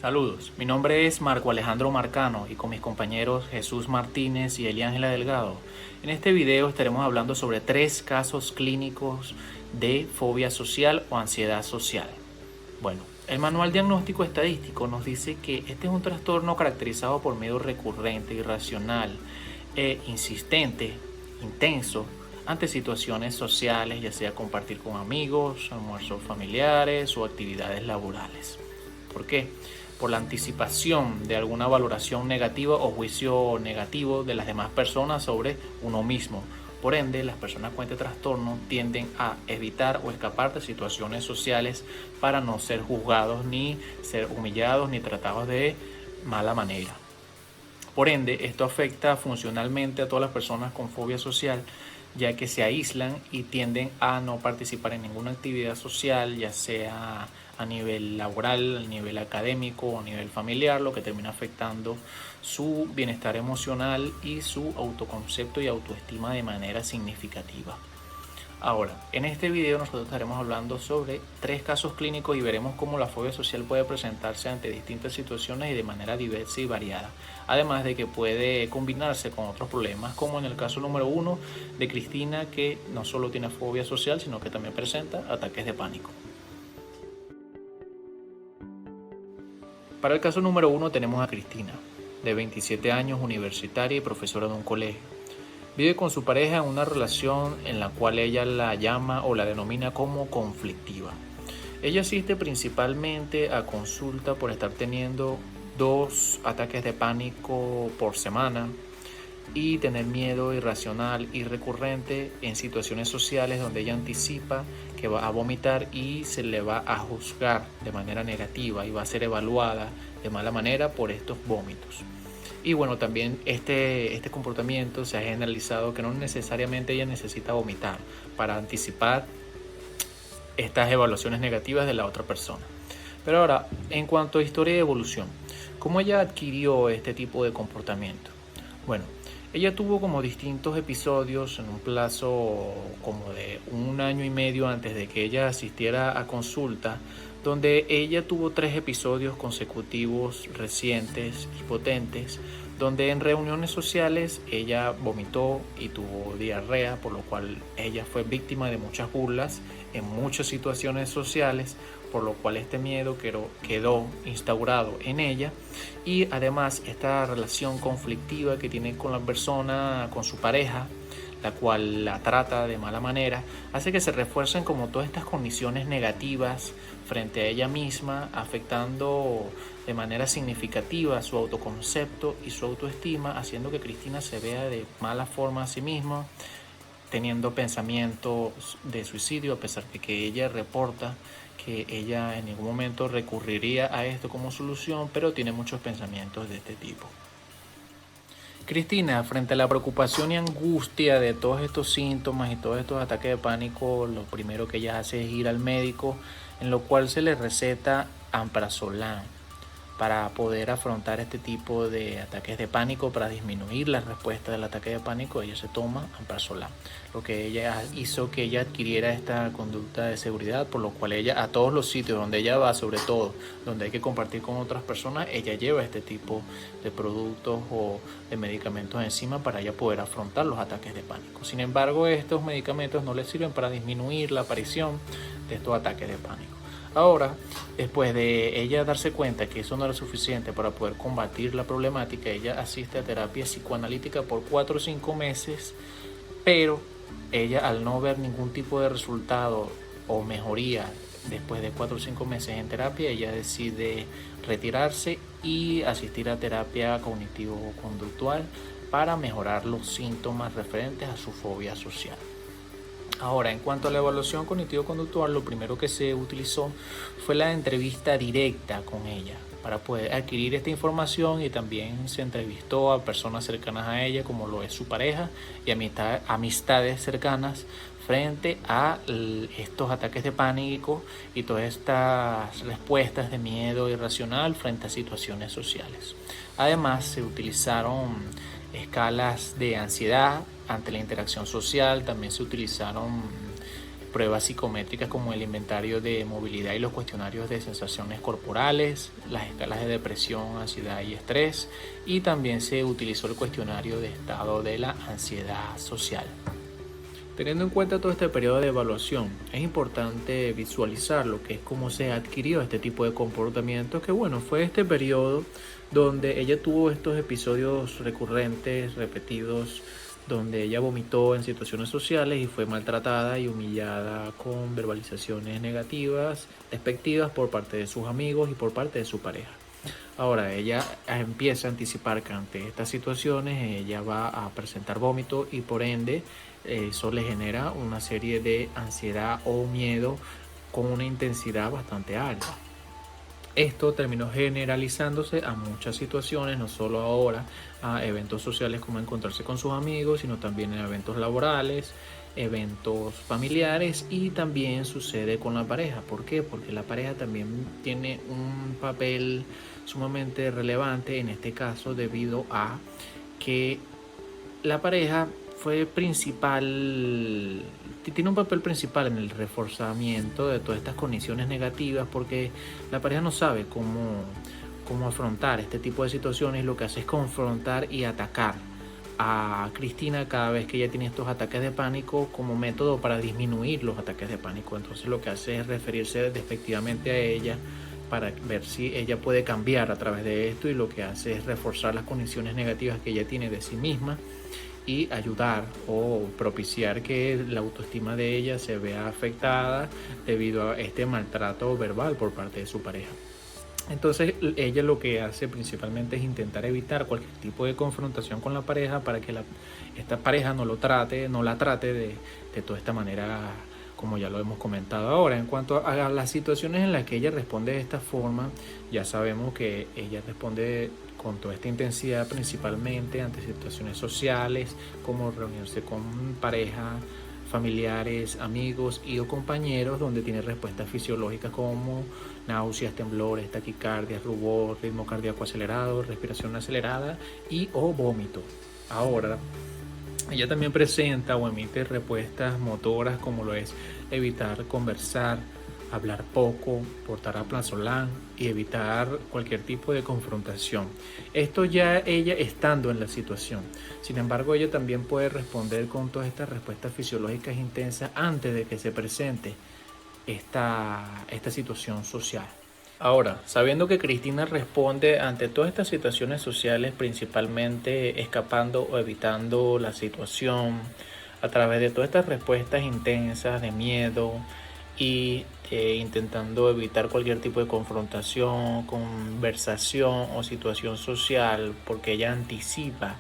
Saludos, mi nombre es Marco Alejandro Marcano y con mis compañeros Jesús Martínez y Eliángela Delgado. En este video estaremos hablando sobre 3 casos clínicos de fobia social o ansiedad social. Bueno, el Manual Diagnóstico Estadístico nos dice que este es un trastorno caracterizado por miedo recurrente, irracional e insistente, intenso, ante situaciones sociales, ya sea compartir con amigos, almuerzos familiares o actividades laborales. ¿Por qué? Por la anticipación de alguna valoración negativa o juicio negativo de las demás personas sobre uno mismo. Por ende, las personas con este trastorno tienden a evitar o escapar de situaciones sociales para no ser juzgados, ni ser humillados, ni tratados de mala manera. Por ende, esto afecta funcionalmente a todas las personas con fobia social, ya que se aíslan y tienden a no participar en ninguna actividad social, ya sea a nivel laboral, a nivel académico o a nivel familiar, lo que termina afectando su bienestar emocional y su autoconcepto y autoestima de manera significativa. Ahora, en este video nosotros estaremos hablando sobre 3 casos clínicos y veremos cómo la fobia social puede presentarse ante distintas situaciones y de manera diversa y variada. Además de que puede combinarse con otros problemas, como en el caso número 1 de Cristina, que no solo tiene fobia social, sino que también presenta ataques de pánico. Para el caso número 1 tenemos a Cristina, de 27 años, universitaria y profesora de un colegio. Vive con su pareja en una relación en la cual ella la llama o la denomina como conflictiva. Ella asiste principalmente a consulta por estar teniendo 2 ataques de pánico por semana y tener miedo irracional y recurrente en situaciones sociales donde ella anticipa que va a vomitar y se le va a juzgar de manera negativa y va a ser evaluada de mala manera por estos vómitos. Y bueno, también este comportamiento se ha generalizado que no necesariamente ella necesita vomitar para anticipar estas evaluaciones negativas de la otra persona. Pero ahora, en cuanto a historia de evolución, ¿cómo ella adquirió este tipo de comportamiento? Bueno, ella tuvo como distintos episodios en un plazo como de 1 año y medio antes de que ella asistiera a consulta, donde ella tuvo 3 episodios consecutivos recientes y potentes, donde en reuniones sociales ella vomitó y tuvo diarrea, por lo cual ella fue víctima de muchas burlas en muchas situaciones sociales, por lo cual este miedo quedó instaurado en ella. Y además esta relación conflictiva que tiene con la persona, con su pareja, la cual la trata de mala manera, hace que se refuercen como todas estas condiciones negativas frente a ella misma, afectando de manera significativa su autoconcepto y su autoestima, haciendo que Cristina se vea de mala forma a sí misma, teniendo pensamientos de suicidio, a pesar de que ella reporta que ella en ningún momento recurriría a esto como solución, pero tiene muchos pensamientos de este tipo. Cristina, frente a la preocupación y angustia de todos estos síntomas y todos estos ataques de pánico, lo primero que ella hace es ir al médico, en lo cual se le receta Anastrozol para poder afrontar este tipo de ataques de pánico, para disminuir la respuesta del ataque de pánico. Ella se toma Anastrozol, lo que ella hizo que ella adquiriera esta conducta de seguridad, por lo cual ella a todos los sitios donde ella va, sobre todo donde hay que compartir con otras personas, ella lleva este tipo de productos o de medicamentos encima para ella poder afrontar los ataques de pánico. Sin embargo, estos medicamentos no le sirven para disminuir la aparición de estos ataques de pánico. Ahora, después de ella darse cuenta que eso no era suficiente para poder combatir la problemática, ella asiste a terapia psicoanalítica por 4 o 5 meses, pero ella, al no ver ningún tipo de resultado o mejoría después de 4 o 5 meses en terapia, ella decide retirarse y asistir a terapia cognitivo-conductual para mejorar los síntomas referentes a su fobia social. Ahora, en cuanto a la evaluación cognitivo-conductual, lo primero que se utilizó fue la entrevista directa con ella para poder adquirir esta información, y también se entrevistó a personas cercanas a ella, como lo es su pareja y amistades cercanas, frente a estos ataques de pánico y todas estas respuestas de miedo irracional frente a situaciones sociales. Además, se utilizaron escalas de ansiedad ante la interacción social, también se utilizaron pruebas psicométricas como el inventario de movilidad y los cuestionarios de sensaciones corporales, las escalas de depresión, ansiedad y estrés, y también se utilizó el cuestionario de estado de la ansiedad social. Teniendo en cuenta todo este periodo de evaluación, es importante visualizar lo que es cómo se adquirió este tipo de comportamientos, que bueno, fue este periodo donde ella tuvo estos episodios recurrentes, repetidos, donde ella vomitó en situaciones sociales y fue maltratada y humillada con verbalizaciones negativas, despectivas por parte de sus amigos y por parte de su pareja. Ahora ella empieza a anticipar que ante estas situaciones ella va a presentar vómito y por ende eso le genera una serie de ansiedad o miedo con una intensidad bastante alta. Esto terminó generalizándose a muchas situaciones, no solo ahora a eventos sociales como encontrarse con sus amigos, sino también en eventos laborales, eventos familiares, y también sucede con la pareja. ¿Por qué? Porque la pareja también tiene un papel sumamente relevante en este caso, debido a que la pareja tiene un papel principal en el reforzamiento de todas estas condiciones negativas, porque la pareja no sabe cómo afrontar este tipo de situaciones. Lo que hace es confrontar y atacar a Cristina cada vez que ella tiene estos ataques de pánico como método para disminuir los ataques de pánico. Entonces lo que hace es referirse despectivamente a ella para ver si ella puede cambiar a través de esto, y lo que hace es reforzar las condiciones negativas que ella tiene de sí misma y ayudar o propiciar que la autoestima de ella se vea afectada debido a este maltrato verbal por parte de su pareja. Entonces ella lo que hace principalmente es intentar evitar cualquier tipo de confrontación con la pareja para que esta pareja no la trate de toda esta manera, como ya lo hemos comentado ahora. En cuanto a las situaciones en las que ella responde de esta forma, ya sabemos que ella responde con toda esta intensidad principalmente ante situaciones sociales, como reunirse con pareja, familiares, amigos y o compañeros, donde tiene respuestas fisiológicas como náuseas, temblores, taquicardia, rubor, ritmo cardíaco acelerado, respiración acelerada y o vómito. Ahora, ella también presenta o emite respuestas motoras como lo es evitar conversar, hablar poco, portar aplazolán y evitar cualquier tipo de confrontación. Esto ya ella estando en la situación. Sin embargo, ella también puede responder con todas estas respuestas fisiológicas intensas antes de que se presente esta situación social. Ahora, sabiendo que Cristina responde ante todas estas situaciones sociales principalmente escapando o evitando la situación a través de todas estas respuestas intensas de miedo y intentando evitar cualquier tipo de confrontación, conversación o situación social, porque ella anticipa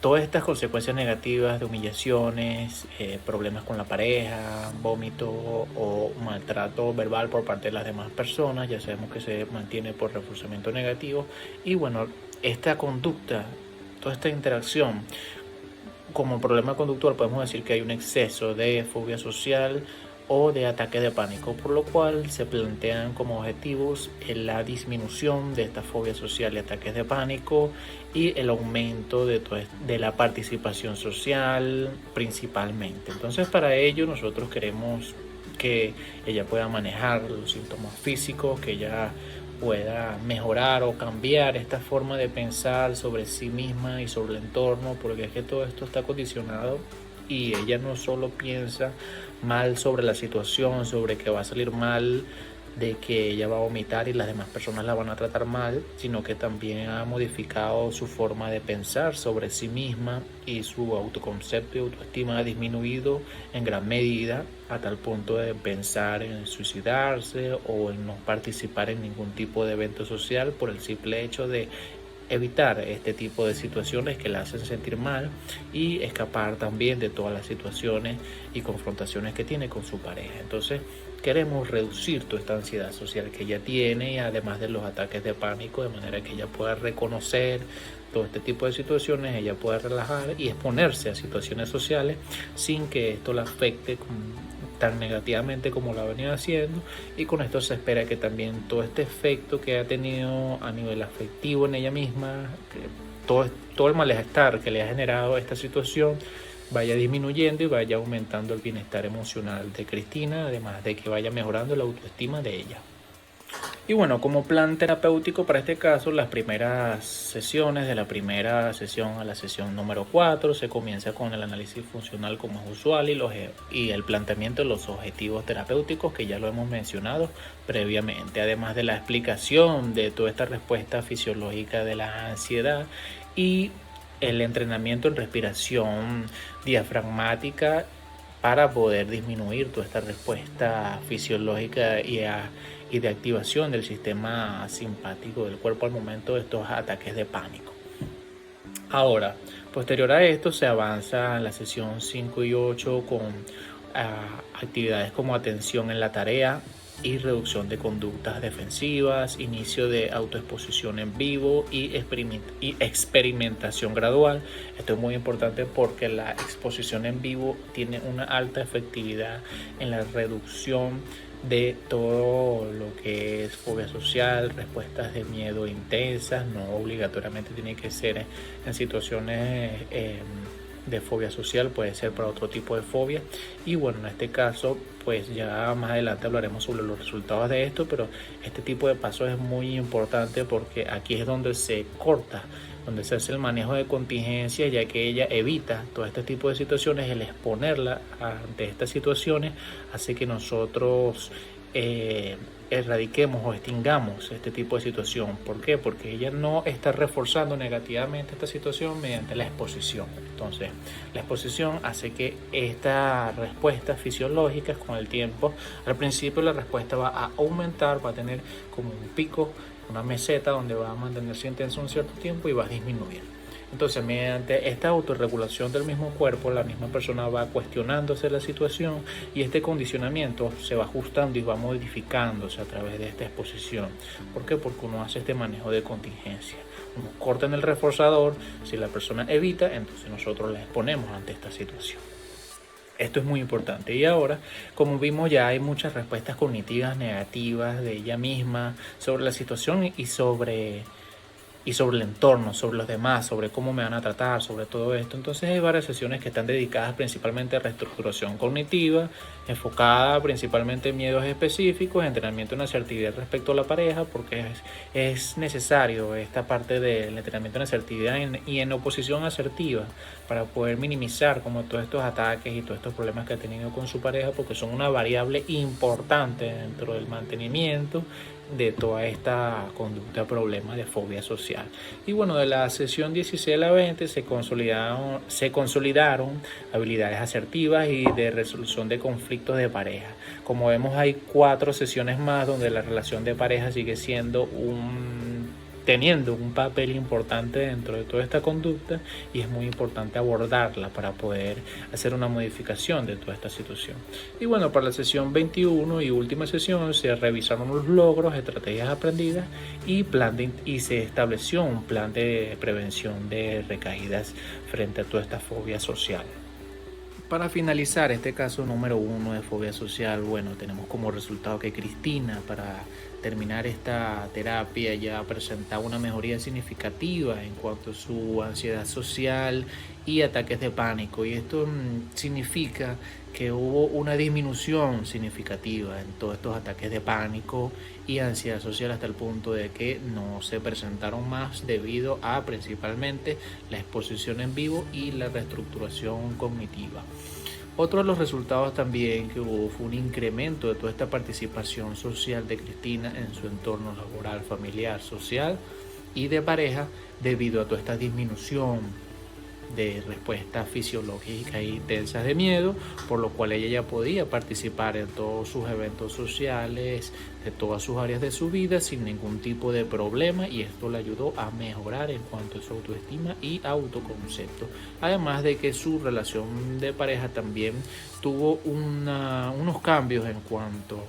todas estas consecuencias negativas de humillaciones, problemas con la pareja, vómito o maltrato verbal por parte de las demás personas. Ya sabemos que se mantiene por reforzamiento negativo. Y bueno, esta conducta, toda esta interacción, como problema conductual podemos decir que hay un exceso de fobia social o de ataque de pánico, por lo cual se plantean como objetivos la disminución de esta fobia social y ataques de pánico, y el aumento de la participación social principalmente. Entonces, para ello nosotros queremos que ella pueda manejar los síntomas físicos, que ella pueda mejorar o cambiar esta forma de pensar sobre sí misma y sobre el entorno, porque es que todo esto está condicionado y ella no solo piensa mal sobre la situación, sobre que va a salir mal, de que ella va a vomitar y las demás personas la van a tratar mal, sino que también ha modificado su forma de pensar sobre sí misma, y su autoconcepto y autoestima ha disminuido en gran medida, a tal punto de pensar en suicidarse o en no participar en ningún tipo de evento social por el simple hecho de evitar este tipo de situaciones que la hacen sentir mal y escapar también de todas las situaciones y confrontaciones que tiene con su pareja. Entonces queremos reducir toda esta ansiedad social que ella tiene, y además de los ataques de pánico, de manera que ella pueda reconocer todo este tipo de situaciones, ella pueda relajar y exponerse a situaciones sociales sin que esto la afecte tan negativamente como lo ha venido haciendo. Y con esto se espera que también todo este efecto que ha tenido a nivel afectivo en ella misma, que todo el malestar que le ha generado esta situación, vaya disminuyendo y vaya aumentando el bienestar emocional de Cristina, además de que vaya mejorando la autoestima de ella. Y bueno, como plan terapéutico para este caso, las primeras sesiones, de la primera sesión a la sesión número 4, se comienza con el análisis funcional como es usual y el planteamiento de los objetivos terapéuticos que ya lo hemos mencionado previamente, además de la explicación de toda esta respuesta fisiológica de la ansiedad y el entrenamiento en respiración diafragmática para poder disminuir toda esta respuesta fisiológica y de activación del sistema simpático del cuerpo al momento de estos ataques de pánico. Ahora, posterior a esto se avanza en la sesión 5 y 8 con actividades como atención en la tarea y reducción de conductas defensivas, inicio de autoexposición en vivo y experimentación gradual. Esto es muy importante porque la exposición en vivo tiene una alta efectividad en la reducción de todo lo que es fobia social, respuestas de miedo intensas. No obligatoriamente tiene que ser en situaciones de fobia social, puede ser para otro tipo de fobia. Y bueno, en este caso pues ya más adelante hablaremos sobre los resultados de esto, pero este tipo de pasos es muy importante porque aquí es donde se corta, donde se hace el manejo de contingencia, ya que ella evita todo este tipo de situaciones. El exponerla ante estas situaciones hace que nosotros erradiquemos o extingamos este tipo de situación. ¿Por qué? Porque ella no está reforzando negativamente esta situación mediante la exposición. Entonces, la exposición hace que estas respuestas fisiológicas con el tiempo, al principio la respuesta va a aumentar, va a tener como un pico, una meseta donde va a mantenerse intenso un cierto tiempo y va a disminuir. Entonces, mediante esta autorregulación del mismo cuerpo, la misma persona va cuestionándose la situación y este condicionamiento se va ajustando y va modificándose a través de esta exposición. ¿Por qué? Porque uno hace este manejo de contingencia. Uno corta en el reforzador, si la persona evita, entonces nosotros la exponemos ante esta situación. Esto es muy importante. Y ahora, como vimos, ya hay muchas respuestas cognitivas negativas de ella misma sobre la situación y sobre el entorno, sobre los demás, sobre cómo me van a tratar, sobre todo esto. Entonces hay varias sesiones que están dedicadas principalmente a reestructuración cognitiva, enfocada principalmente en miedos específicos, entrenamiento en asertividad respecto a la pareja, porque es necesario esta parte del entrenamiento en asertividad y en oposición asertiva para poder minimizar como todos estos ataques y todos estos problemas que ha tenido con su pareja, porque son una variable importante dentro del mantenimiento de toda esta conducta problema de fobia social. Y bueno, de la sesión 16 a la 20 se consolidaron habilidades asertivas y de resolución de conflictos de pareja. Como vemos, hay 4 sesiones más donde la relación de pareja sigue siendo teniendo un papel importante dentro de toda esta conducta, y es muy importante abordarla para poder hacer una modificación de toda esta situación. Y bueno, para la sesión 21 y última sesión se revisaron los logros, estrategias aprendidas y se estableció un plan de prevención de recaídas frente a toda esta fobia social. Para finalizar este caso número 1 de fobia social, bueno, tenemos como resultado que Cristina, para terminar esta terapia, ya presentaba una mejoría significativa en cuanto a su ansiedad social y ataques de pánico. Y esto significa que hubo una disminución significativa en todos estos ataques de pánico y ansiedad social, hasta el punto de que no se presentaron más debido a principalmente la exposición en vivo y la reestructuración cognitiva. Otro de los resultados también que hubo fue un incremento de toda esta participación social de Cristina en su entorno laboral, familiar, social y de pareja, debido a toda esta disminución de respuestas fisiológicas y tensas de miedo, por lo cual ella ya podía participar en todos sus eventos sociales, de todas sus áreas de su vida sin ningún tipo de problema, y esto le ayudó a mejorar en cuanto a su autoestima y autoconcepto. Además de que su relación de pareja también tuvo unos cambios en cuanto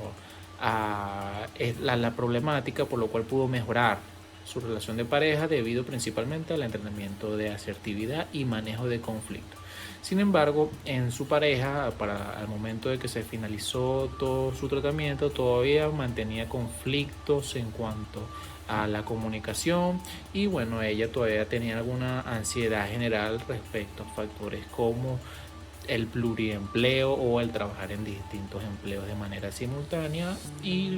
a la problemática, por lo cual pudo mejorar su relación de pareja debido principalmente al entrenamiento de asertividad y manejo de conflictos. Sin embargo, en su pareja, al momento de que se finalizó todo su tratamiento, todavía mantenía conflictos en cuanto a la comunicación, y bueno, ella todavía tenía alguna ansiedad general respecto a factores como el pluriempleo o el trabajar en distintos empleos de manera simultánea, y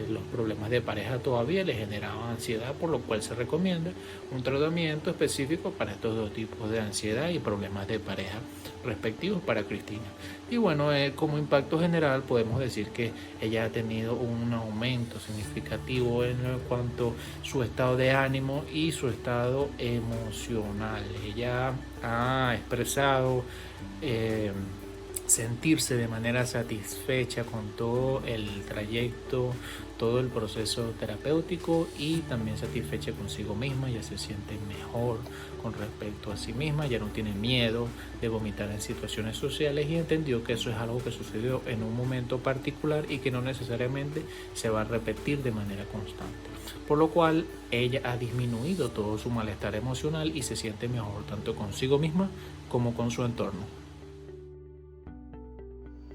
los problemas de pareja todavía le generaban ansiedad, por lo cual se recomienda un tratamiento específico para estos dos tipos de ansiedad y problemas de pareja respectivos para Cristina. Y bueno, como impacto general podemos decir que ella ha tenido un aumento significativo en cuanto a su estado de ánimo y su estado emocional. Ella ha expresado eh, sentirse de manera satisfecha con todo el trayecto, todo el proceso terapéutico, y también satisfecha consigo misma. Ya se siente mejor con respecto a sí misma, ya no tiene miedo de vomitar en situaciones sociales, y entendió que eso es algo que sucedió en un momento particular y que no necesariamente se va a repetir de manera constante, por lo cual ella ha disminuido todo su malestar emocional y se siente mejor tanto consigo misma como con su entorno.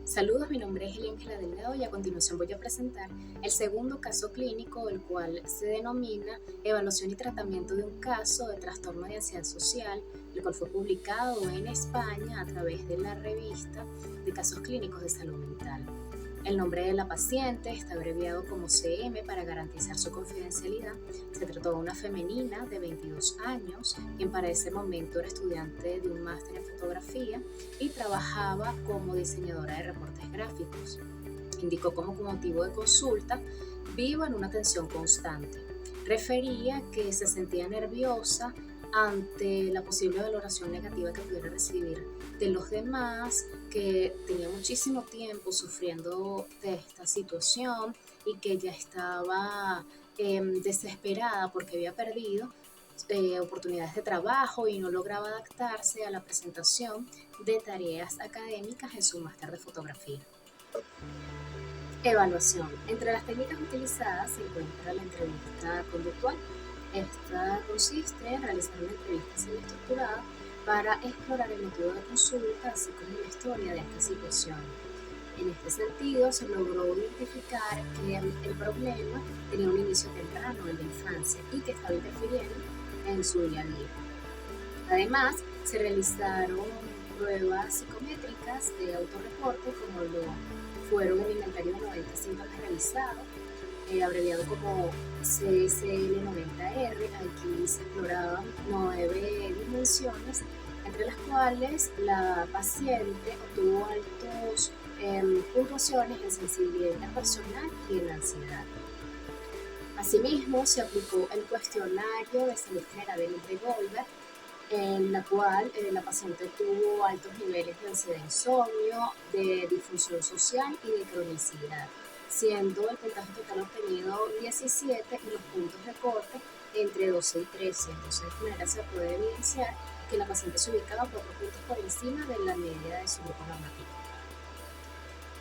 Saludos, mi nombre es Eliángela Delgado y a continuación voy a presentar el segundo caso clínico, el cual se denomina Evaluación y tratamiento de un caso de trastorno de ansiedad social, el cual fue publicado en España a través de la revista de casos clínicos de salud mental. El nombre de la paciente está abreviado como CM para garantizar su confidencialidad. Se trató de una femenina de 22 años, quien para ese momento era estudiante de un máster en fotografía y trabajaba como diseñadora de reportes gráficos. Indicó como motivo de consulta: vivo en una tensión constante. Refería que se sentía nerviosa ante la posible valoración negativa que pudiera recibir de los demás, que tenía muchísimo tiempo sufriendo de esta situación y que ya estaba desesperada porque había perdido oportunidades de trabajo y no lograba adaptarse a la presentación de tareas académicas en su máster de fotografía. Evaluación. Entre las técnicas utilizadas se encuentra la entrevista conductual. Esta consiste en realizar una entrevista semiestructurada para explorar el motivo de consulta, así como la historia de esta situación. En este sentido, se logró identificar que el problema tenía un inicio temprano en la infancia y que estaba interfiriendo en su día a día. Además, se realizaron pruebas psicométricas de autorreporte, como lo fueron el inventario de 90 síntomas realizado, abreviado como CSL90R. Aquí se exploraban 9 dimensiones, entre las cuales la paciente obtuvo altos puntuaciones en sensibilidad interpersonal y en ansiedad. Asimismo, se aplicó el cuestionario de salud general de Goldberg, en la cual la paciente tuvo altos niveles de ansiedad, insomnio, de disfunción social y de cronicidad, siendo el puntaje total obtenido 17 y los puntos de corte entre 12 y 13. Entonces, de esta manera se puede evidenciar que la paciente se ubicaba 4 puntos por encima de la media de su grupo normativo.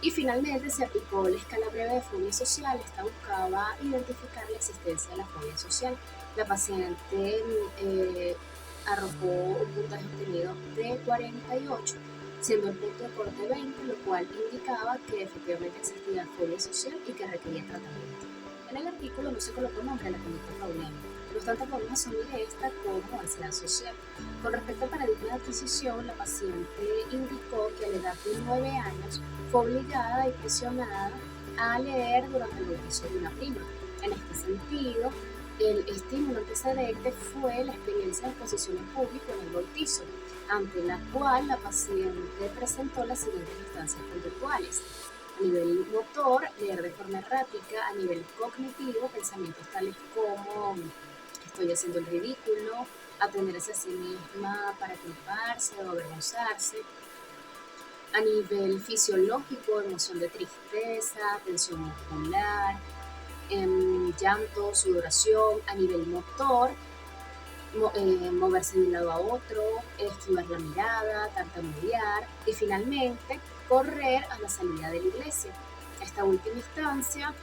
Y finalmente se aplicó la escala breve de fobia social. Esta buscaba identificar la existencia de la fobia social. La paciente arrojó un puntaje obtenido de 48, siendo el punto de corte 20, lo cual indicaba que efectivamente existía fobia social y que requería tratamiento. En el artículo no se colocó nombre a la conducta problema, no obstante podemos asumir esta como ansiedad social. Con respecto al paradigma de adquisición, la paciente indicó que a la edad de 9 años fue obligada y presionada a leer durante el bautizo de una prima. En este sentido, el estímulo antecedente fue la experiencia de exposición en público en el bautizo, ante la cual la paciente presentó las siguientes instancias conductuales: a nivel motor, leer de forma errática; a nivel cognitivo, pensamientos tales como estoy haciendo el ridículo; atenderse a sí misma para culparse o avergonzarse; a nivel fisiológico, emoción de tristeza, tensión muscular, llanto, sudoración; a nivel motor, moverse de un lado a otro, esquivar la mirada, tartamudear; y finalmente correr a la salida de la iglesia. Esta última instancia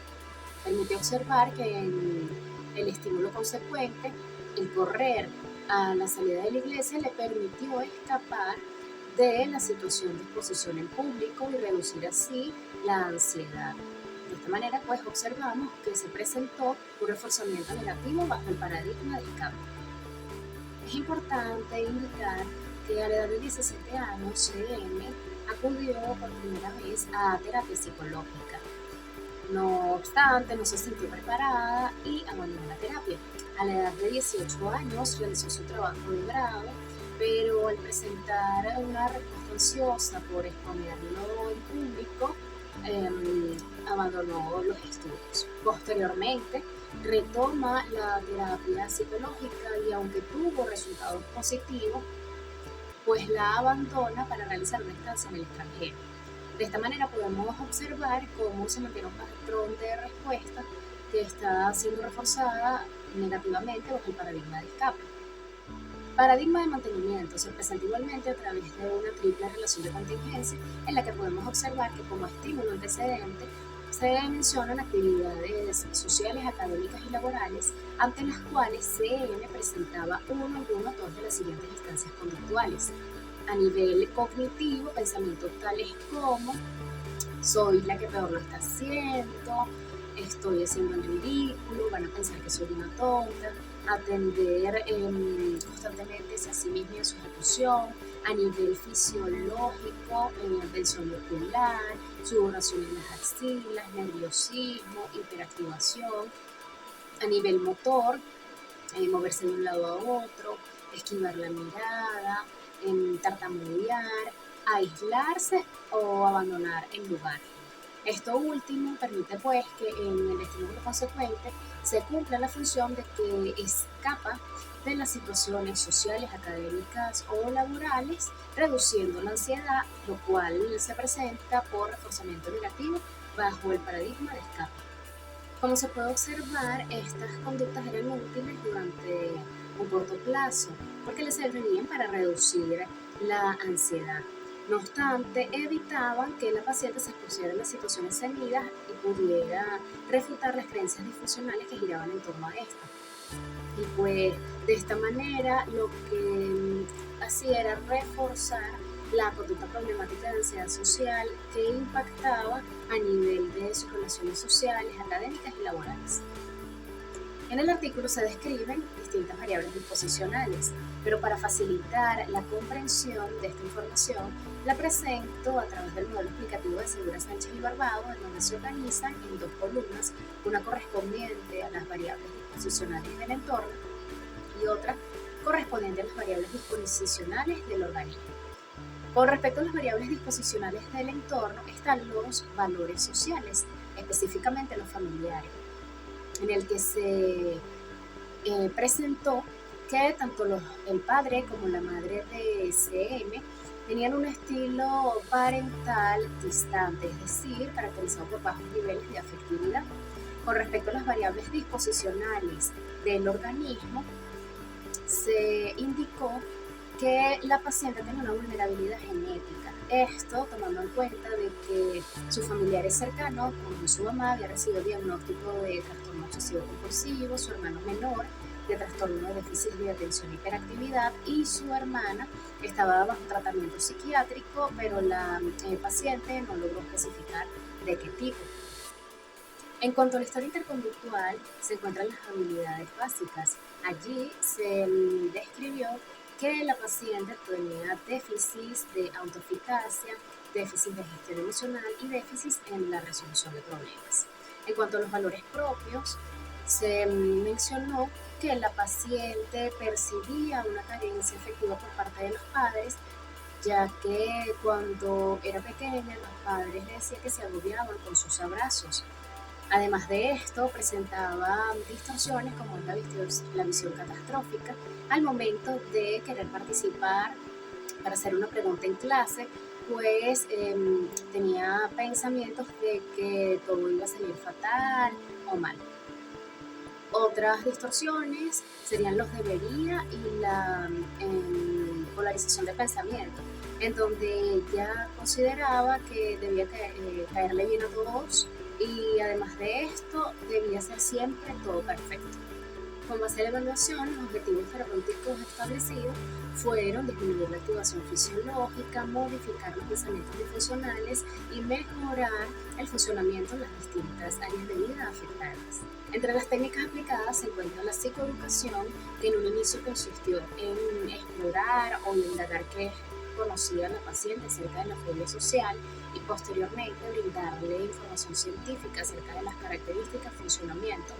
permite observar que en el estímulo consecuente, el correr a la salida de la iglesia le permitió escapar de la situación de exposición en público y reducir así la ansiedad. De esta manera, pues, observamos que se presentó un reforzamiento negativo bajo el paradigma del cambio. Es importante indicar que a la edad de 17 años, CM acudió por primera vez a terapia psicológica. No obstante, no se sintió preparada y abandonó la terapia. A la edad de 18 años realizó su trabajo de grado, pero al presentar una respuesta ansiosa por exponerlo en público, abandonó los estudios. Posteriormente, retoma la terapia psicológica y aunque tuvo resultados positivos, pues la abandona para realizar una estancia en el extranjero. De esta manera podemos observar cómo se mantiene un patrón de respuesta que está siendo reforzada negativamente bajo el paradigma de escape. Paradigma de mantenimiento se presenta igualmente a través de una triple relación de contingencia en la que podemos observar que como estímulo antecedente se mencionan actividades sociales, académicas y laborales ante las cuales CM presentaba uno o dos de las siguientes instancias conductuales. A nivel cognitivo, pensamientos tales como soy la que peor lo está haciendo, estoy haciendo el ridículo, van a pensar que soy una tonta, atender constantemente a sí mismo y a su ejecución. A nivel fisiológico, tensión ocular, sudoración en las axilas, nerviosismo, hiperactivación. A nivel motor, moverse de un lado a otro, esquivar la mirada, tartamudear, aislarse o abandonar el lugar. Esto último permite pues que en el estímulo consecuente se cumpla la función de que escapa de las situaciones sociales, académicas o laborales, reduciendo la ansiedad, lo cual se presenta por reforzamiento negativo bajo el paradigma de escape. Como se puede observar, estas conductas eran útiles durante un corto plazo porque les servirían para reducir la ansiedad. No obstante, evitaban que la paciente se expusiera a las situaciones seguidas y pudiera refutar las creencias disfuncionales que giraban en torno a esta. Y pues de esta manera lo que hacía era reforzar la conducta problemática de ansiedad social que impactaba a nivel de sus relaciones sociales, académicas y laborales. En el artículo se describen distintas variables disposicionales, pero para facilitar la comprensión de esta información, la presento a través del modelo explicativo de Segura Sánchez y Barbado, en donde se organizan en dos columnas, una correspondiente a las variables disposicionales del entorno y otra correspondiente a las variables disposicionales del organismo. Con respecto a las variables disposicionales del entorno están los valores sociales, específicamente los familiares, en el que se presentó que tanto el padre como la madre de CM tenían un estilo parental distante, es decir, caracterizado por bajos niveles de afectividad. Con respecto a las variables disposicionales del organismo, se indicó que la paciente tenía una vulnerabilidad genética. Esto tomando en cuenta de que sus familiares cercanos, como su mamá, había recibido diagnóstico de trastorno obsesivo compulsivo, su hermano menor de trastorno de déficit de atención e hiperactividad y su hermana estaba bajo tratamiento psiquiátrico, pero la paciente no logró especificar de qué tipo. En cuanto a la historia interconductual, se encuentran las habilidades básicas. Allí se describió que la paciente tenía déficits de autoeficacia, déficits de gestión emocional y déficits en la resolución de problemas. En cuanto a los valores propios, se mencionó que la paciente percibía una carencia afectiva por parte de los padres, ya que cuando era pequeña los padres le decían que se agobiaban con sus abrazos. Además de esto, presentaba distorsiones como la visión catastrófica al momento de querer participar para hacer una pregunta en clase, pues tenía pensamientos de que todo iba a salir fatal o mal. Otras distorsiones serían los debería y la polarización de pensamiento, en donde ella consideraba que debía caerle bien a todos y además de esto debía ser siempre todo perfecto. Con base en la evaluación, los objetivos terapéuticos establecidos fueron disminuir la activación fisiológica, modificar los pensamientos disfuncionales y mejorar el funcionamiento en las distintas áreas de vida afectadas. Entre las técnicas aplicadas se encuentra la psicoeducación, que en un inicio consistió en explorar o indagar qué conocía la paciente acerca de la fobia social y posteriormente brindarle información científica acerca de las características, funcionamiento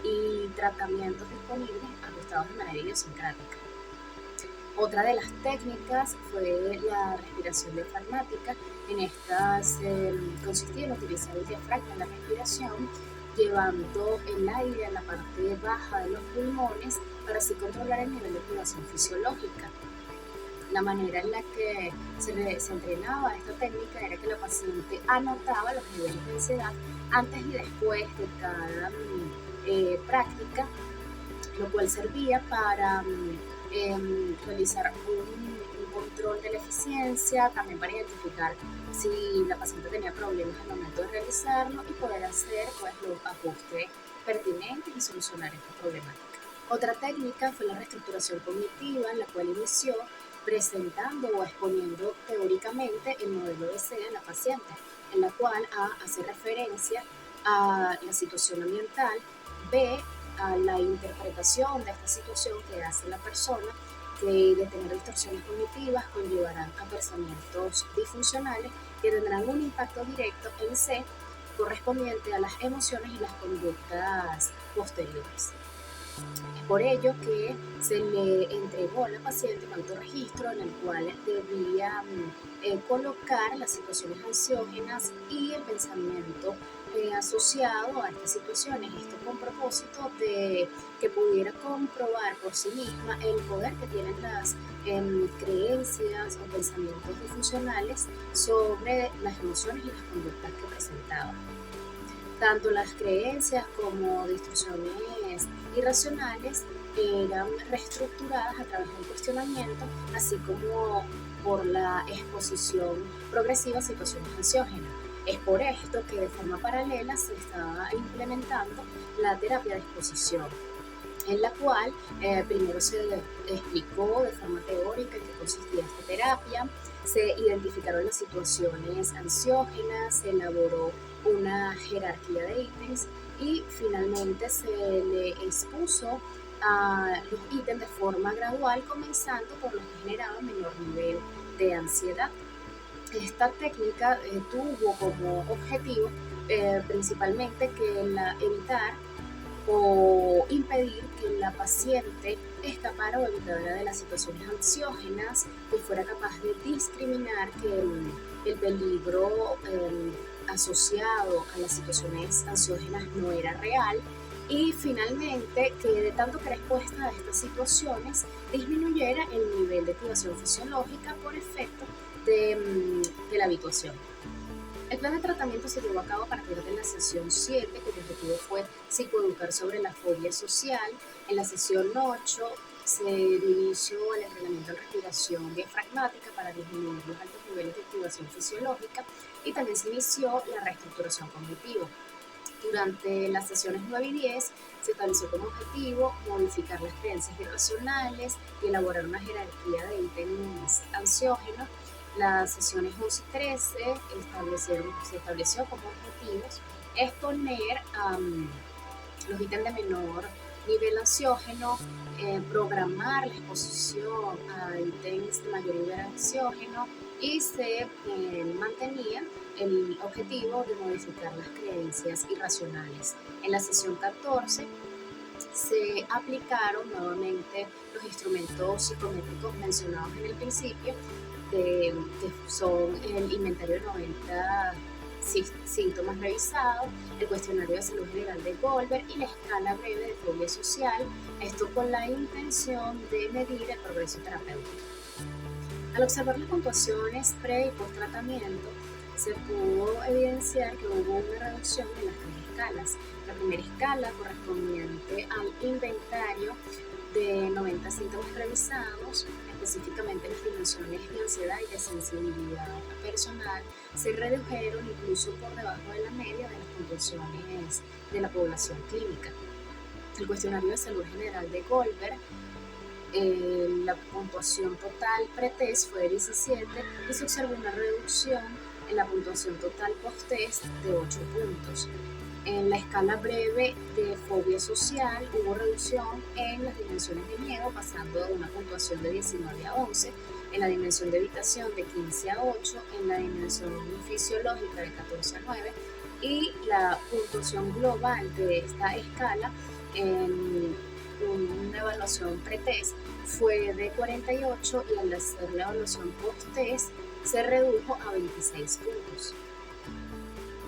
y tratamientos disponibles ajustados de manera idiosincrática. Otra de las técnicas fue la respiración diafragmática. En estas consistía en utilizar el diafragma en la respiración, llevando el aire a la parte baja de los pulmones para así controlar el nivel de activación fisiológica. La manera en la que se entrenaba esta técnica era que la paciente anotaba los niveles de ansiedad antes y después de cada práctica, lo cual servía para realizar un control de la eficiencia, también para identificar si la paciente tenía problemas al momento de realizarlo y poder hacer pues, los ajustes pertinentes y solucionar esta problemática. Otra técnica fue la reestructuración cognitiva, en la cual inició presentando o exponiendo teóricamente el modelo de SEA en la paciente, en la cual A hace referencia a la situación ambiental, B a la interpretación de esta situación que hace la persona, que de tener distorsiones cognitivas conllevarán a pensamientos disfuncionales que tendrán un impacto directo en C, correspondiente a las emociones y las conductas posteriores. Es por ello que se le entregó a la paciente un autorregistro en el cual debía colocar las situaciones ansiógenas y el pensamiento asociado a estas situaciones, esto con propósito de que pudiera comprobar por sí misma el poder que tienen las creencias o pensamientos disfuncionales sobre las emociones y las conductas que presentaba. Tanto las creencias como distorsiones irracionales eran reestructuradas a través de un cuestionamiento, así como por la exposición progresiva a situaciones ansiógenas. Es por esto que de forma paralela se estaba implementando la terapia de exposición, en la cual primero se explicó de forma teórica en qué consistía esta terapia, se identificaron las situaciones ansiógenas, se elaboró una jerarquía de ítems y finalmente se le expuso a los ítems de forma gradual, comenzando por los que generaban menor nivel de ansiedad. Esta técnica tuvo como objetivo principalmente que evitar o impedir que la paciente escapara o evitara de las situaciones ansiógenas, que fuera capaz de discriminar que el peligro asociado a las situaciones ansiógenas no era real, y finalmente que de tanto que era expuesta a estas situaciones disminuyera el nivel de activación fisiológica por efecto de la habituación. El plan de tratamiento se llevó a cabo a partir de la sesión 7, cuyo objetivo fue psicoeducar sobre la fobia social. En la sesión 8 se inició el entrenamiento en respiración diafragmática para disminuir los altos niveles de activación fisiológica y también se inició la reestructuración cognitiva. Durante las sesiones 9 y 10 se estableció como objetivo modificar las creencias irracionales y elaborar una jerarquía de ítems ansiógenos. Las sesiones 11 y 13 se estableció como objetivos exponer los ítems de menor nivel ansiógeno, programar la exposición a ítems de mayor nivel ansiógeno y se mantenía el objetivo de modificar las creencias irracionales. En la sesión 14 se aplicaron nuevamente los instrumentos psicométricos mencionados en el principio, que son el inventario de 90 síntomas revisados, el cuestionario de salud general de Goldberg y la escala breve de fobia social, esto con la intención de medir el progreso terapéutico. Al observar las puntuaciones pre y post tratamiento, se pudo evidenciar que hubo una reducción en las tres escalas. La primera escala, correspondiente al inventario de 90 síntomas revisados, específicamente las dimensiones de ansiedad y de sensibilidad personal, se redujeron incluso por debajo de la media de las puntuaciones de la población clínica. el cuestionario de salud general de Goldberg, la puntuación total pretest fue de 17 y se observó una reducción en la puntuación total post-test de 8 puntos. En la escala breve de fobia social hubo reducción en las dimensiones de miedo, pasando de una puntuación de 19 a 11, en la dimensión de evitación de 15 a 8, en la dimensión fisiológica de 14 a 9 y la puntuación global de esta escala en una evaluación pretest fue de 48 y al hacer la evaluación post-test se redujo a 26 puntos.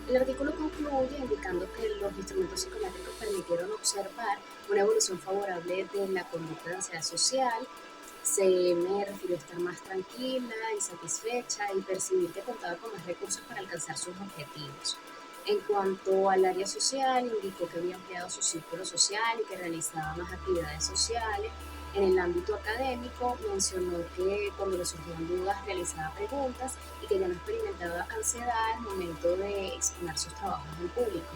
El artículo concluye indicando que los instrumentos psicométricos permitieron observar una evolución favorable de la conducta de ansiedad social. CM refirió estar más tranquila y satisfecha y percibir que contaba con más recursos para alcanzar sus objetivos. En cuanto al área social, indicó que había ampliado su círculo social y que realizaba más actividades sociales. En el ámbito académico, mencionó que cuando le surgían dudas realizaba preguntas y que ya no experimentaba ansiedad al momento de exponer sus trabajos en público.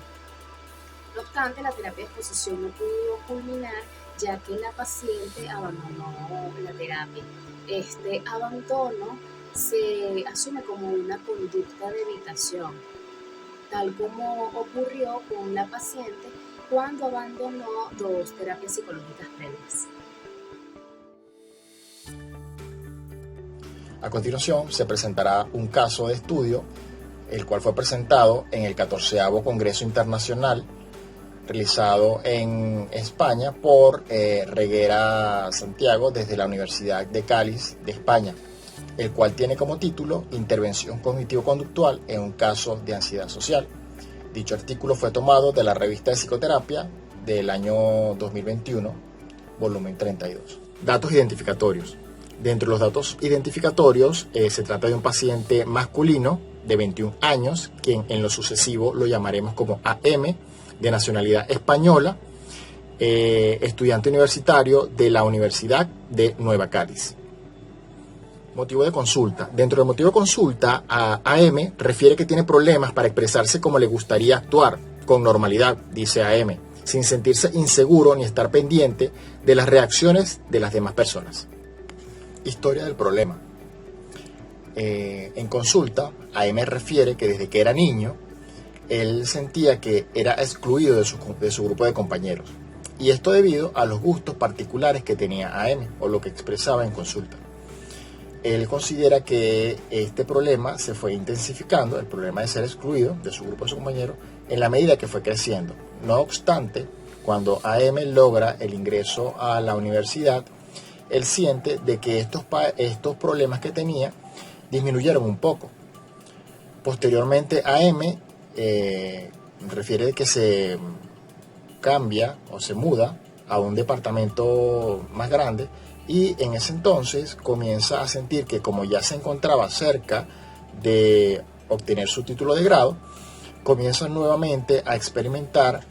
No obstante, la terapia de exposición no pudo culminar ya que la paciente abandonó la terapia. Este abandono se asume como una conducta de evitación, tal como ocurrió con la paciente cuando abandonó 2 terapias psicológicas previas. A continuación se presentará un caso de estudio, el cual fue presentado en el 14º Congreso Internacional realizado en España por Reguera Santiago desde la Universidad de Cádiz de España, el cual tiene como título Intervención Cognitivo-Conductual en un caso de ansiedad social. Dicho artículo fue tomado de la revista de psicoterapia del año 2021, volumen 32. Datos identificatorios. Dentro de los datos identificatorios se trata de un paciente masculino de 21 años, quien en lo sucesivo lo llamaremos como AM, de nacionalidad española, estudiante universitario de la Universidad de Nueva Cádiz. Motivo de consulta. Dentro del motivo de consulta, AM refiere que tiene problemas para expresarse como le gustaría actuar, con normalidad, dice AM, sin sentirse inseguro ni estar pendiente de las reacciones de las demás personas. Historia del problema. En consulta, AM refiere que desde que era niño, él sentía que era excluido de su grupo de compañeros. Y esto debido a los gustos particulares que tenía AM, o lo que expresaba en consulta. Él considera que este problema se fue intensificando, el problema de ser excluido de su grupo de compañeros, en la medida que fue creciendo. No obstante, cuando AM logra el ingreso a la universidad, él siente de que estos problemas que tenía disminuyeron un poco. Posteriormente, AM refiere que se cambia o se muda a un departamento más grande y en ese entonces comienza a sentir que como ya se encontraba cerca de obtener su título de grado, comienza nuevamente a experimentar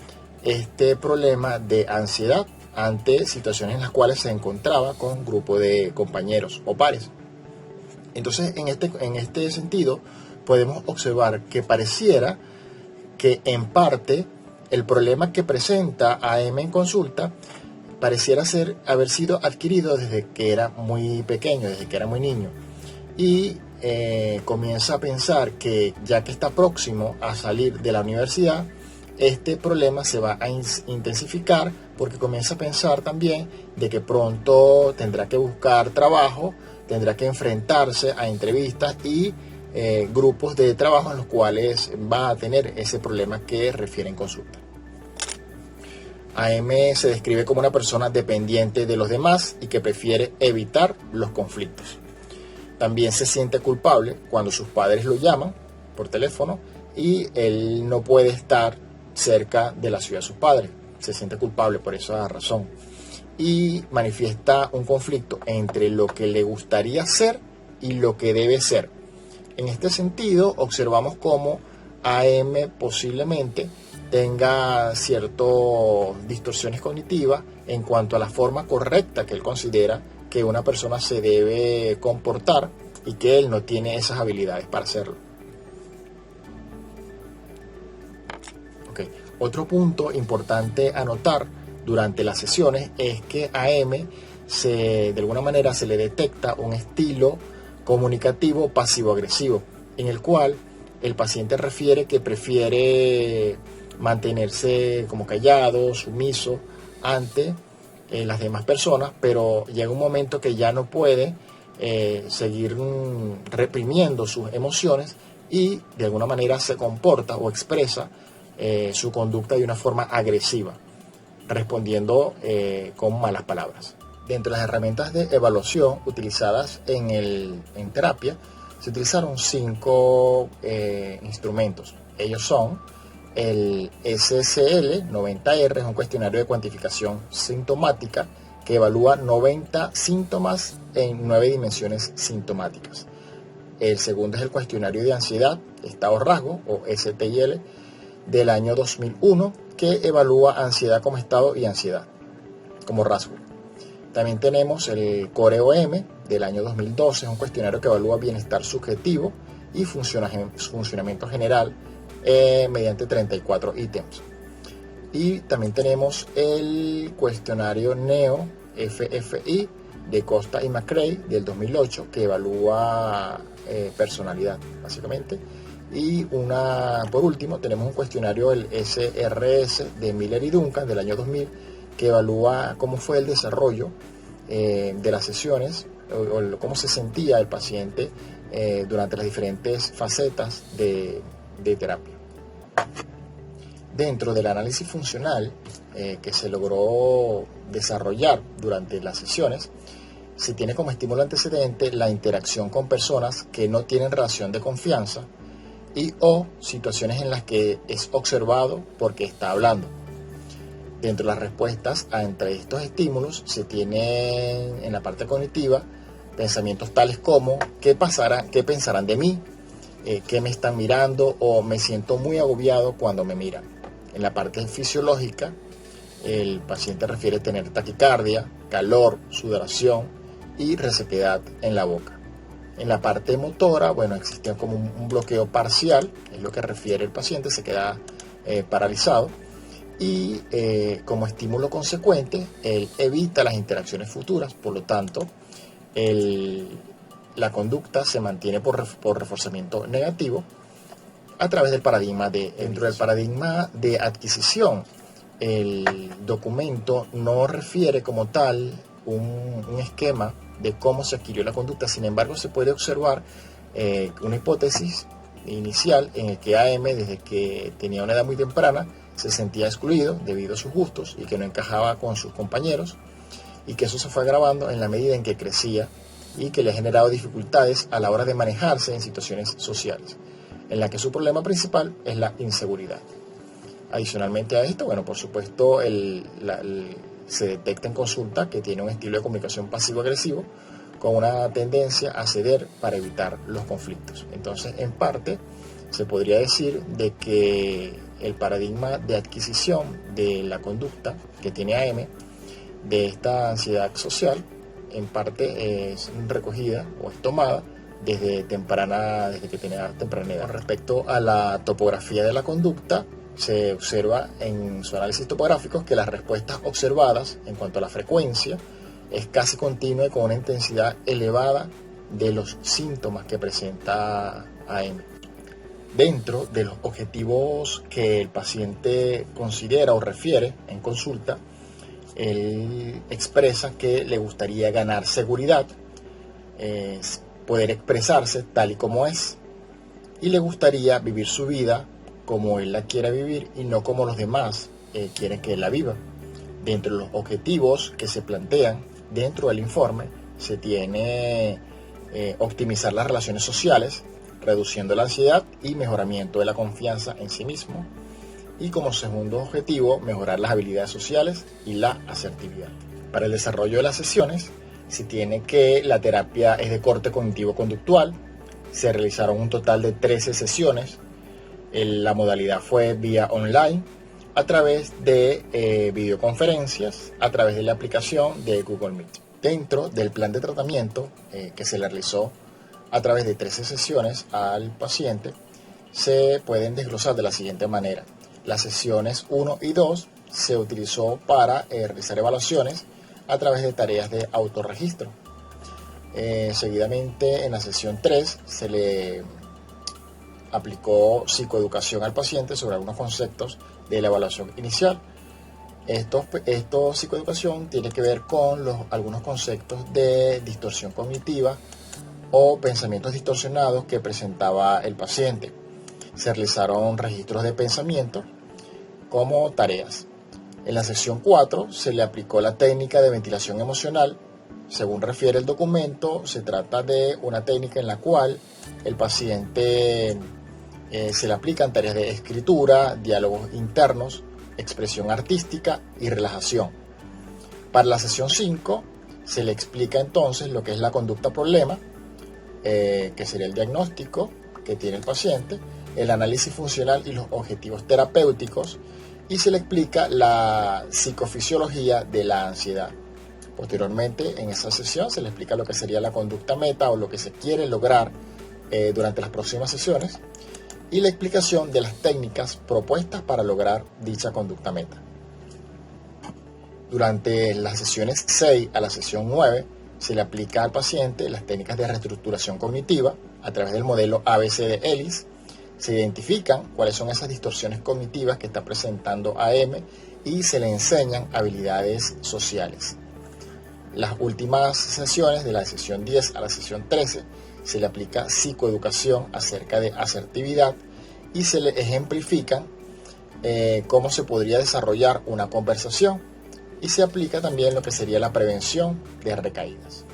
este problema de ansiedad ante situaciones en las cuales se encontraba con un grupo de compañeros o pares. Entonces, en este sentido, podemos observar que pareciera que en parte el problema que presenta AM en consulta pareciera haber sido adquirido desde que era muy pequeño, desde que era muy niño. Y comienza a pensar que ya que está próximo a salir de la universidad, este problema se va a intensificar porque comienza a pensar también de que pronto tendrá que buscar trabajo, tendrá que enfrentarse a entrevistas y grupos de trabajo en los cuales va a tener ese problema que refiere en consulta. AM se describe como una persona dependiente de los demás y que prefiere evitar los conflictos. También se siente culpable cuando sus padres lo llaman por teléfono y él no puede estar cerca de la ciudad de sus padres. Se siente culpable por esa razón. Y manifiesta un conflicto entre lo que le gustaría ser y lo que debe ser. En este sentido, observamos cómo AM posiblemente tenga ciertas distorsiones cognitivas en cuanto a la forma correcta que él considera que una persona se debe comportar y que él no tiene esas habilidades para hacerlo. Otro punto importante a notar durante las sesiones es que a M de alguna manera se le detecta un estilo comunicativo pasivo-agresivo, en el cual el paciente refiere que prefiere mantenerse como callado, sumiso ante las demás personas, pero llega un momento que ya no puede seguir reprimiendo sus emociones y de alguna manera se comporta o expresa su conducta de una forma agresiva, respondiendo con malas palabras. Dentro de las herramientas de evaluación utilizadas en terapia, se utilizaron 5 instrumentos. Ellos son el SSL-90R, es un cuestionario de cuantificación sintomática que evalúa 90 síntomas en 9 dimensiones sintomáticas. El segundo es el cuestionario de ansiedad, estado rasgo, o STIL, del año 2001, que evalúa ansiedad como estado y ansiedad como rasgo. También tenemos el Core-OM del año 2012, es un cuestionario que evalúa bienestar subjetivo y funcionamiento general mediante 34 ítems. Y también tenemos el cuestionario NEO-FFI de Costa y McCrae del 2008, que evalúa personalidad, básicamente. Y por último, tenemos un cuestionario, el SRS de Miller y Duncan del año 2000, que evalúa cómo fue el desarrollo de las sesiones o cómo se sentía el paciente durante las diferentes facetas de terapia. Dentro del análisis funcional que se logró desarrollar durante las sesiones, se tiene como estímulo antecedente la interacción con personas que no tienen relación de confianza y o situaciones en las que es observado porque está hablando. Dentro de las respuestas entre estos estímulos se tienen en la parte cognitiva pensamientos tales como ¿qué pensarán de mí? ¿Qué me están mirando? O me siento muy agobiado cuando me miran. En la parte fisiológica, el paciente refiere tener taquicardia, calor, sudoración y resequedad en la boca. En la parte motora, existe como un bloqueo parcial, es lo que refiere el paciente, se queda paralizado. Y como estímulo consecuente, él evita las interacciones futuras, por lo tanto, la conducta se mantiene por reforzamiento negativo a través del paradigma dentro del paradigma de adquisición. El documento no refiere como tal un esquema de cómo se adquirió la conducta, sin embargo se puede observar una hipótesis inicial en el que AM, desde que tenía una edad muy temprana, se sentía excluido debido a sus gustos y que no encajaba con sus compañeros, y que eso se fue agravando en la medida en que crecía y que le ha generado dificultades a la hora de manejarse en situaciones sociales, en la que su problema principal es la inseguridad. Adicionalmente a esto, por supuesto, se detecta en consulta que tiene un estilo de comunicación pasivo-agresivo con una tendencia a ceder para evitar los conflictos. Entonces, en parte, se podría decir de que el paradigma de adquisición de la conducta que tiene AM de esta ansiedad social, en parte es recogida o es tomada desde que tenía temprana edad. Respecto a la topografía de la conducta, se observa en su análisis topográfico que las respuestas observadas en cuanto a la frecuencia es casi continua y con una intensidad elevada de los síntomas que presenta AM. Dentro de los objetivos que el paciente considera o refiere en consulta, él expresa que le gustaría ganar seguridad, poder expresarse tal y como es, y le gustaría vivir su vida como él la quiera vivir y no como los demás quieren que él la viva. Dentro de los objetivos que se plantean dentro del informe se tiene optimizar las relaciones sociales, reduciendo la ansiedad y mejoramiento de la confianza en sí mismo. Y como segundo objetivo, mejorar las habilidades sociales y la asertividad. Para el desarrollo de las sesiones, se tiene que la terapia es de corte cognitivo-conductual. Se realizaron un total de 13 sesiones. La modalidad fue vía online, a través de videoconferencias, a través de la aplicación de Google Meet. Dentro del plan de tratamiento que se le realizó a través de 13 sesiones al paciente, se pueden desglosar de la siguiente manera. Las sesiones 1 y 2 se utilizó para realizar evaluaciones a través de tareas de autorregistro. Seguidamente, en la sesión 3 se le aplicó psicoeducación al paciente sobre algunos conceptos de la evaluación inicial. Esto psicoeducación tiene que ver con algunos conceptos de distorsión cognitiva o pensamientos distorsionados que presentaba el paciente. Se realizaron registros de pensamiento como tareas. En la sección 4 se le aplicó la técnica de ventilación emocional. Según refiere el documento, se trata de una técnica en la cual el paciente se le aplican tareas de escritura, diálogos internos, expresión artística y relajación. Para la sesión 5 se le explica entonces lo que es la conducta problema, que sería el diagnóstico que tiene el paciente, el análisis funcional y los objetivos terapéuticos, y se le explica la psicofisiología de la ansiedad. Posteriormente, en esa sesión se le explica lo que sería la conducta meta o lo que se quiere lograr durante las próximas sesiones y la explicación de las técnicas propuestas para lograr dicha conducta meta. Durante las sesiones 6 a la sesión 9 se le aplica al paciente las técnicas de reestructuración cognitiva a través del modelo ABC de Ellis. Se identifican cuáles son esas distorsiones cognitivas que está presentando AM y se le enseñan habilidades sociales. Las últimas sesiones, de la sesión 10 a la sesión 13, se le aplica psicoeducación acerca de asertividad y se le ejemplifican cómo se podría desarrollar una conversación y se aplica también lo que sería la prevención de recaídas.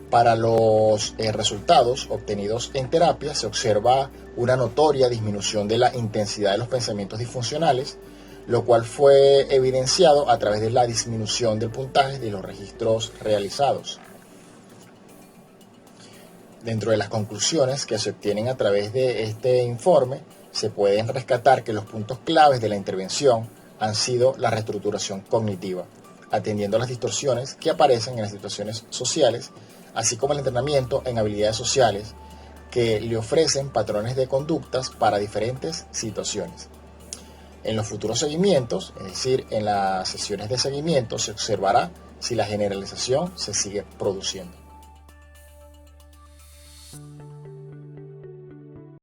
Para los resultados obtenidos en terapia se observa una notoria disminución de la intensidad de los pensamientos disfuncionales, lo cual fue evidenciado a través de la disminución del puntaje de los registros realizados. Dentro de las conclusiones que se obtienen a través de este informe, se pueden rescatar que los puntos claves de la intervención han sido la reestructuración cognitiva, atendiendo a las distorsiones que aparecen en las situaciones sociales, así como el entrenamiento en habilidades sociales que le ofrecen patrones de conductas para diferentes situaciones. En los futuros seguimientos, es decir, en las sesiones de seguimiento, se observará si la generalización se sigue produciendo.